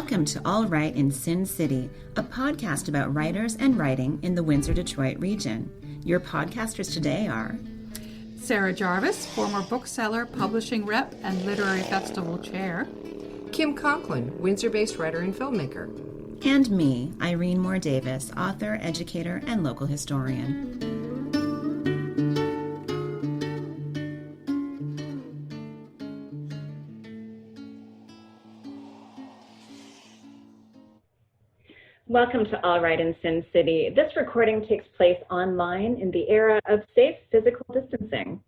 Welcome to All Right in Sin City, a podcast about writers and writing in the Windsor-Detroit region. Your podcasters today are Sarah Jarvis, former bookseller, publishing rep, and literary festival chair. Kim Conklin, Windsor-based writer and filmmaker. and me, Irene Moore Davis, author, educator, and local historian. Welcome to All Right in Sin City. This recording takes place online in the era of safe physical distancing.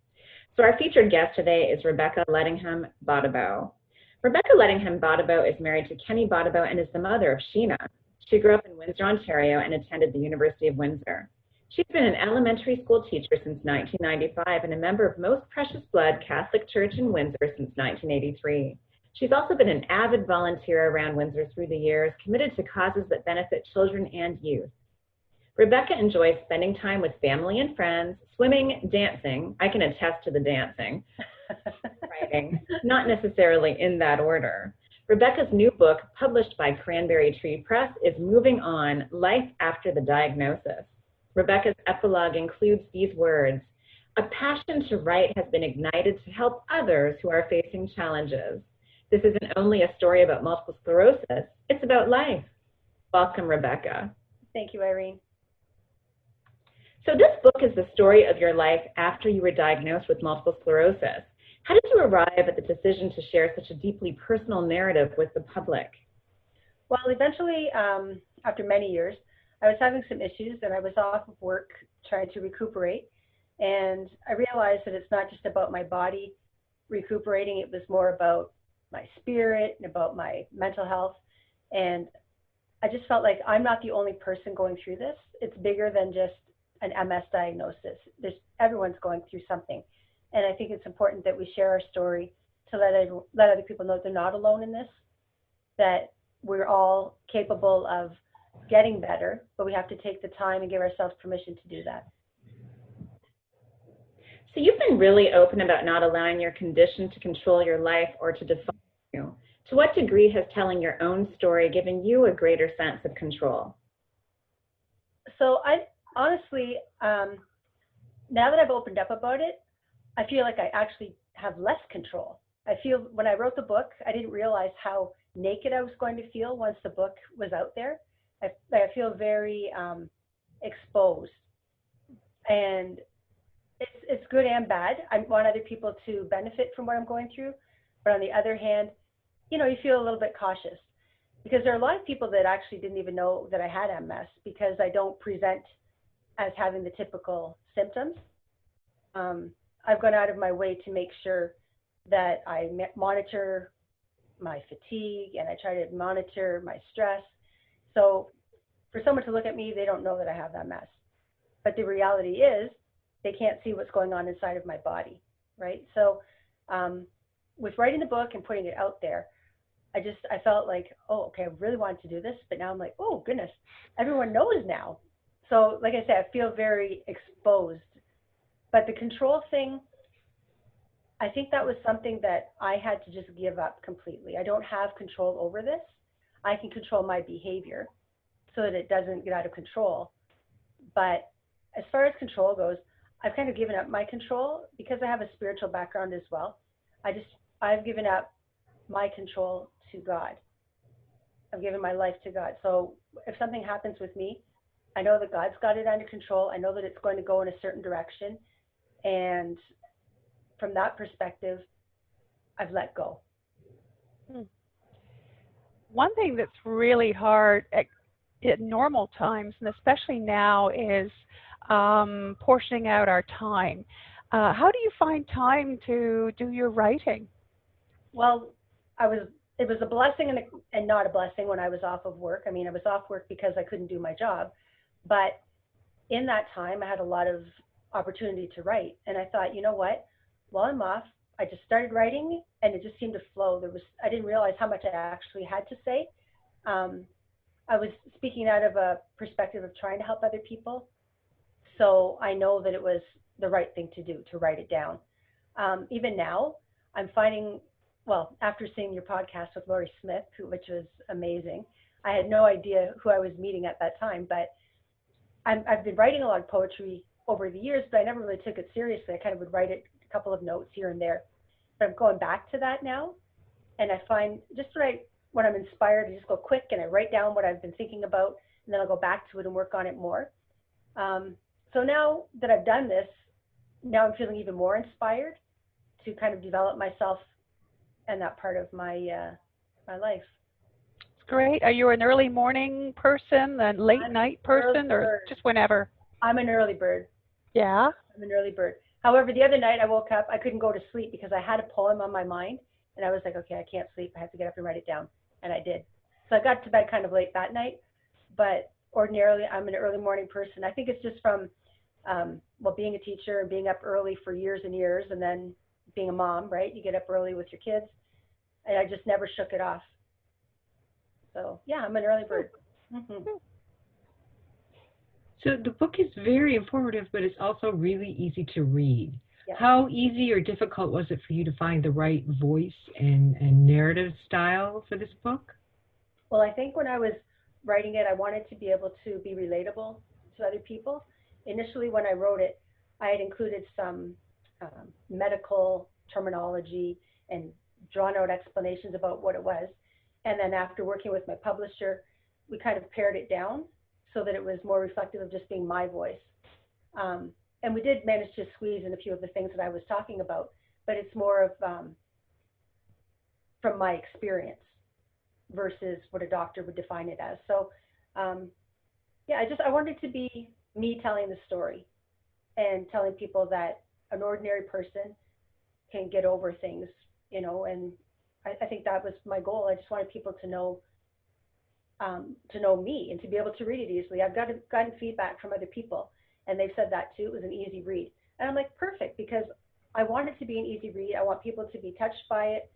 So our featured guest today is Rebecca Ledingham-Gbadebo. Rebecca Ledingham-Gbadebo is married to Kenny Gbadebo and is the mother of Sheena. She grew up in Windsor, Ontario and attended the University of Windsor. She's been an elementary school teacher since 1995 and a member of Most Precious Blood Catholic Church in Windsor since 1983. She's also been an avid volunteer around Windsor through the years, committed to causes that benefit children and youth. Rebecca enjoys spending time with family and friends, swimming, dancing. I can attest to the dancing, writing, not necessarily in that order. Rebecca's new book, published by Cranberry Tree Press, is Moving On, Life After the Diagnosis. Rebecca's epilogue includes these words: "A passion to write has been ignited to help others who are facing challenges. This isn't only a story about multiple sclerosis, it's about life." Welcome, Rebecca. Thank you, Irene. So this book is the story of your life after you were diagnosed with multiple sclerosis. How did you arrive at the decision to share such a deeply personal narrative with the public? Well, eventually, after many years, I was having some issues and I was off of work trying to recuperate. And I realized that it's not just about my body recuperating, it was more about my spirit and about my mental health. And I just felt like I'm not the only person going through this. It's bigger than just an MS diagnosis. Everyone's going through something. And I think it's important that we share our story to let other people know they're not alone in this, that we're all capable of getting better, but we have to take the time and give ourselves permission to do that. So you've been really open about not allowing your condition to control your life or to define you. To what degree has telling your own story given you a greater sense of control? So I honestly, now that I've opened up about it, I feel like I actually have less control. I feel when I wrote the book, I didn't realize how naked I was going to feel once the book was out there. I feel very exposed, and it's good and bad. I want other people to benefit from what I'm going through, but on the other hand, you know, you feel a little bit cautious because there are a lot of people that actually didn't even know that I had MS because I don't present as having the typical symptoms. I've gone out of my way to make sure that I monitor my fatigue and I try to monitor my stress. So for someone to look at me, they don't know that I have MS. But the reality is they can't see what's going on inside of my body, right? So with writing the book and putting it out there, I felt like, oh, okay, I really wanted to do this, but now I'm like, oh, goodness, everyone knows now. So like I said, I feel very exposed. But the control thing, I think that was something that I had to just give up completely. I don't have control over this. I can control my behavior so that it doesn't get out of control. But as far as control goes, I've kind of given up my control because I have a spiritual background as well. I've given up my control to God. I've given my life to God. So if something happens with me, I know that God's got it under control. I know that it's going to go in a certain direction. And from that perspective, I've let go. One thing that's really hard at normal times, and especially now, is portioning out our time. How do you find time to do your writing? Well, it was a blessing and not a blessing when I was off of work. I mean, I was off work because I couldn't do my job. But in that time, I had a lot of opportunity to write. And I thought, you know what? While I'm off, I just started writing and it just seemed to flow. I didn't realize how much I actually had to say. I was speaking out of a perspective of trying to help other people. So I know that it was the right thing to do, to write it down. Even now, I'm finding well, after seeing your podcast with Laurie Smith, which was amazing, I had no idea who I was meeting at that time, but I've been writing a lot of poetry over the years, but I never really took it seriously. I kind of would write a couple of notes here and there. But I'm going back to that now, and I find just when I'm inspired, I just go quick and I write down what I've been thinking about, and then I'll go back to it and work on it more. So now that I've done this, now I'm feeling even more inspired to kind of develop myself and that part of my my life. Great. Are you an early morning person, a late night person, or just whenever? I'm an early bird. Yeah. I'm an early bird. However, the other night I woke up, I couldn't go to sleep because I had a poem on my mind, and I was like, okay, I can't sleep. I have to get up and write it down, and I did. So I got to bed kind of late that night, but ordinarily I'm an early morning person. I think it's just from, well, being a teacher and being up early for years and years, and then being a mom, right? You get up early with your kids, and I just never shook it off. So yeah, I'm an early bird. Mm-hmm. So the book is very informative, but it's also really easy to read. Yeah. How easy or difficult was it for you to find the right voice and narrative style for this book? Well, I think when I was writing it, I wanted to be able to be relatable to other people. Initially, when I wrote it, I had included some medical terminology and drawn out explanations about what it was. And then after working with my publisher, we kind of pared it down so that it was more reflective of just being my voice. And we did manage to squeeze in a few of the things that I was talking about, but it's more of from my experience versus what a doctor would define it as. So yeah, I wanted it to be me telling the story and telling people that an ordinary person can get over things, you know, and I think that was my goal. I just wanted people to know me and to be able to read it easily. I've gotten feedback from other people, and they've said that too. It was an easy read. And I'm like, perfect, because I want it to be an easy read. I want people to be touched by it,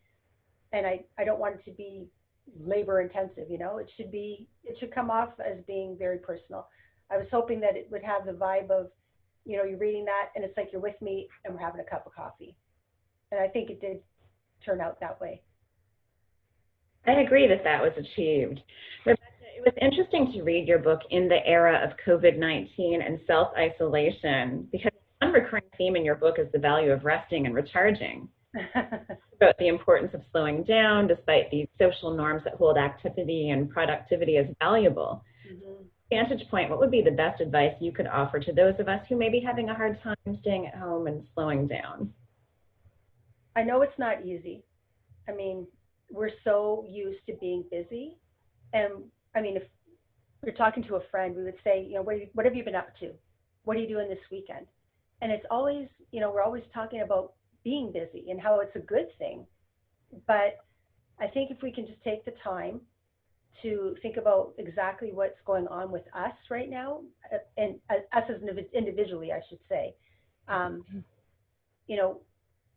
and I don't want it to be labor intensive, you know. It should come off as being very personal. I was hoping that it would have the vibe of, you know, you're reading that and it's like you're with me and we're having a cup of coffee. And I think it did turn out that way. I agree that was achieved. Rebecca, it was interesting to read your book in the era of COVID-19 and self-isolation, because one recurring theme in your book is the value of resting and recharging. About the importance of slowing down despite these social norms that hold activity and productivity as valuable. Mm-hmm. Vantage point, what would be the best advice you could offer to those of us who may be having a hard time staying at home and slowing down? I know it's not easy. I mean, we're so used to being busy. And I mean, if we're talking to a friend, we would say, you know, what have you been up to? What are you doing this weekend? And it's always, you know, we're always talking about being busy and how it's a good thing. But I think if we can just take the time to think about exactly what's going on with us right now, and us as individually, I should say, you know,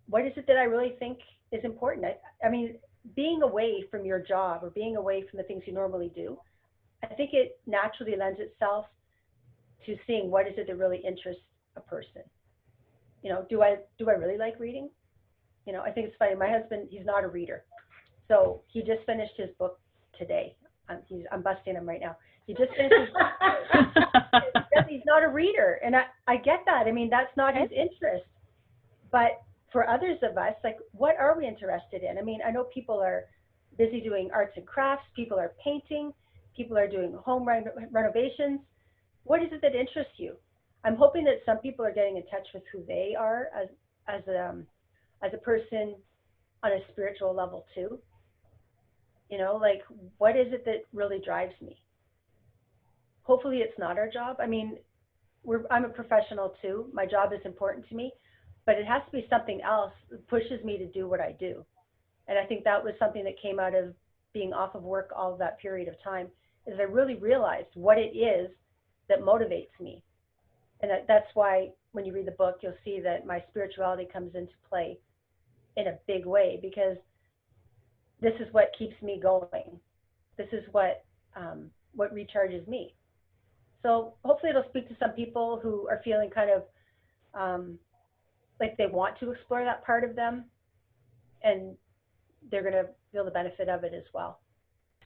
what is it that I really think is important? I mean, being away from your job or being away from the things you normally do, I think it naturally lends itself to seeing what is it that really interests a person. You know, do I really like reading? You know, I think it's funny. My husband, he's not a reader. So he just finished his book today. I'm busting him right now. He just finished his book. He's not a reader. And I get that. I mean, that's not his interest. But for others of us, like, what are we interested in? I mean, I know people are busy doing arts and crafts. People are painting. People are doing home renovations. What is it that interests you? I'm hoping that some people are getting in touch with who they are as a person on a spiritual level too. You know, like, what is it that really drives me? Hopefully it's not our job. I mean, I'm a professional too. My job is important to me, but it has to be something else that pushes me to do what I do. And I think that was something that came out of being off of work all of that period of time, is I really realized what it is that motivates me. And that's why when you read the book, you'll see that my spirituality comes into play in a big way, because this is what keeps me going. This is what recharges me. So hopefully it'll speak to some people who are feeling kind of like they want to explore that part of them, and they're going to feel the benefit of it as well.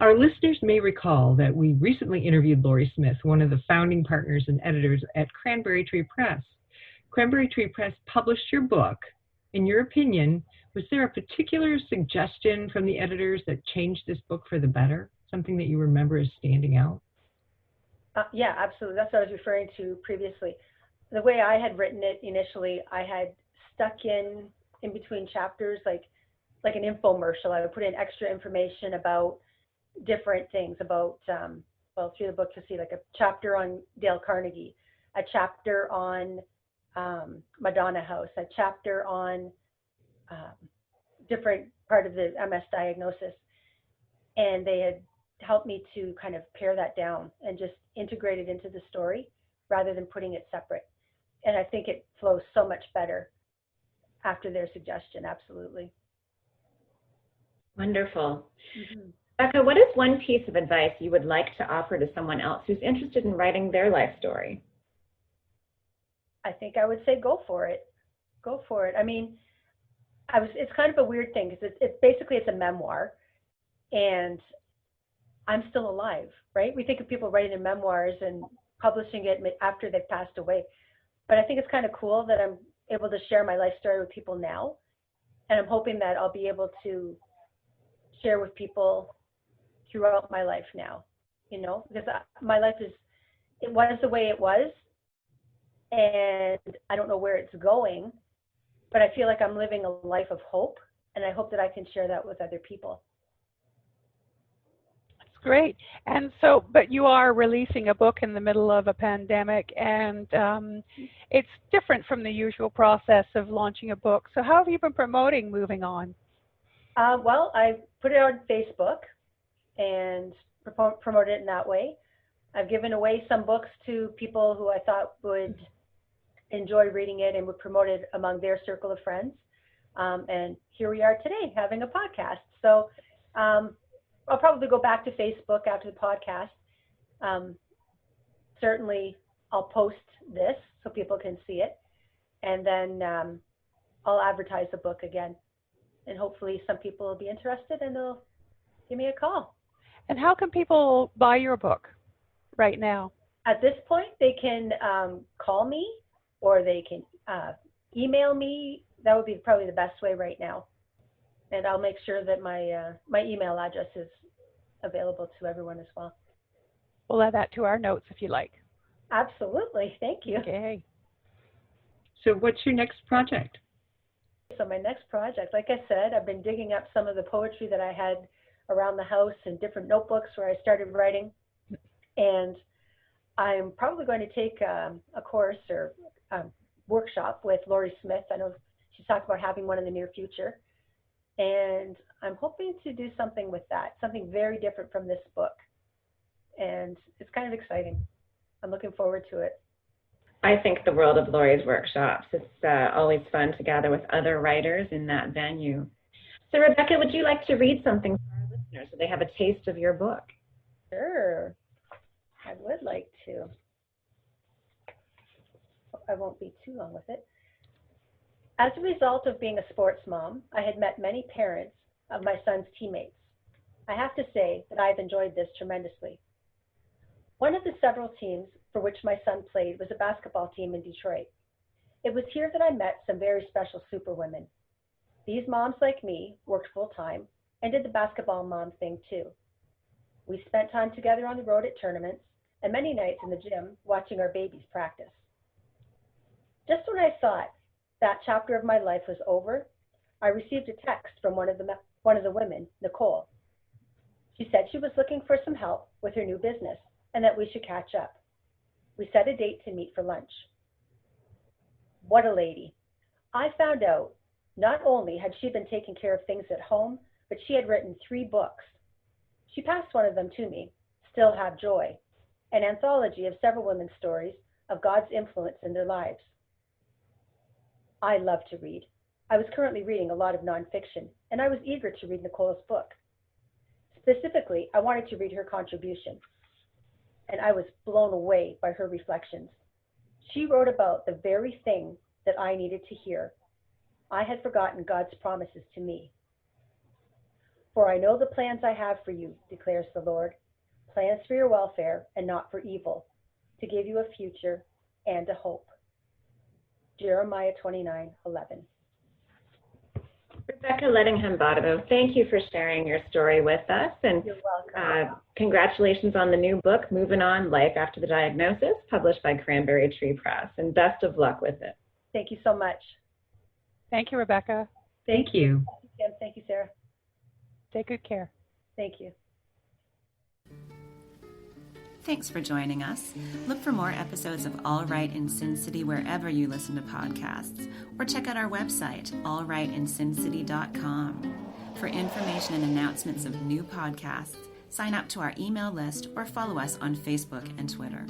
Our listeners may recall that we recently interviewed Lori Smith, one of the founding partners and editors at Cranberry Tree Press. Cranberry Tree Press published your book. In your opinion, was there a particular suggestion from the editors that changed this book for the better? Something that you remember as standing out? Yeah, absolutely. That's what I was referring to previously. The way I had written it initially, I had stuck in between chapters like an infomercial. I would put in extra information about different things about, well, through the book you'll see like a chapter on Dale Carnegie, a chapter on Madonna House, a chapter on different part of the MS diagnosis. And they had helped me to kind of pare that down and just integrate it into the story rather than putting it separate. And I think it flows so much better after their suggestion, absolutely. Wonderful. Mm-hmm. Rebecca, what is one piece of advice you would like to offer to someone else who's interested in writing their life story? I think I would say go for it. Go for it. I mean, it's kind of a weird thing because it's basically it's a memoir, and I'm still alive, right? We think of people writing their memoirs and publishing it after they've passed away, but I think it's kind of cool that I'm able to share my life story with people now, and I'm hoping that I'll be able to share with people throughout my life now, you know, because my life it was the way it was, and I don't know where it's going, but I feel like I'm living a life of hope, and I hope that I can share that with other people. That's great. And so, but you are releasing a book in the middle of a pandemic, and it's different from the usual process of launching a book. So how have you been promoting Moving On? Well, I put it on Facebook and promote it in that way. I've given away some books to people who I thought would enjoy reading it and would promote it among their circle of friends. And here we are today having a podcast. So I'll probably go back to Facebook after the podcast. Certainly I'll post this so people can see it. And then I'll advertise the book again. And hopefully some people will be interested and they'll give me a call. And how can people buy your book right now? At this point, they can call me or they can email me. That would be probably the best way right now. And I'll make sure that my email address is available to everyone as well. We'll add that to our notes if you like. Absolutely. Thank you. Okay. So what's your next project? So my next project, like I said, I've been digging up some of the poetry that I had around the house in different notebooks where I started writing. And I'm probably going to take a course or a workshop with Lori Smith. I know she's talked about having one in the near future. And I'm hoping to do something with that, something very different from this book. And it's kind of exciting. I'm looking forward to it. I think the world of Lori's workshops. It's always fun to gather with other writers in that venue. So Rebecca, would you like to read something for our listeners so they have a taste of your book? Sure, I would like to. I won't be too long with it. As a result of being a sports mom, I had met many parents of my son's teammates. I have to say that I've enjoyed this tremendously. One of the several teams for which my son played was a basketball team in Detroit. It was here that I met some very special superwomen. These moms like me worked full-time and did the basketball mom thing too. We spent time together on the road at tournaments and many nights in the gym watching our babies practice. Just when I thought that chapter of my life was over, I received a text from one of the women, Nicole. She said she was looking for some help with her new business and that we should catch up. We set a date to meet for lunch. What a lady. I found out not only had she been taking care of things at home, but she had written 3 books. She passed one of them to me, Still Have Joy, an anthology of several women's stories of God's influence in their lives. I love to read. I was currently reading a lot of nonfiction, and I was eager to read Nicole's book. Specifically, I wanted to read her contribution, and I was blown away by her reflections. She wrote about the very thing that I needed to hear. I had forgotten God's promises to me. For I know the plans I have for you, declares the Lord, plans for your welfare and not for evil, to give you a future and a hope. Jeremiah 29:11. Rebecca Ledingham-Gbadebo, thank you for sharing your story with us, and You're welcome. congratulations on the new book, Movin On, Life After the Diagnosis, published by Cranberry Tree Press, and best of luck with it. Thank you so much. Thank you, Rebecca. Thank you. Thank you, Kim. Thank you, Sarah. Take good care. Thank you. Thanks for joining us. Look for more episodes of All Right in Sin City wherever you listen to podcasts, or check out our website, allrightinsincity.com. For information and announcements of new podcasts, sign up to our email list or follow us on Facebook and Twitter.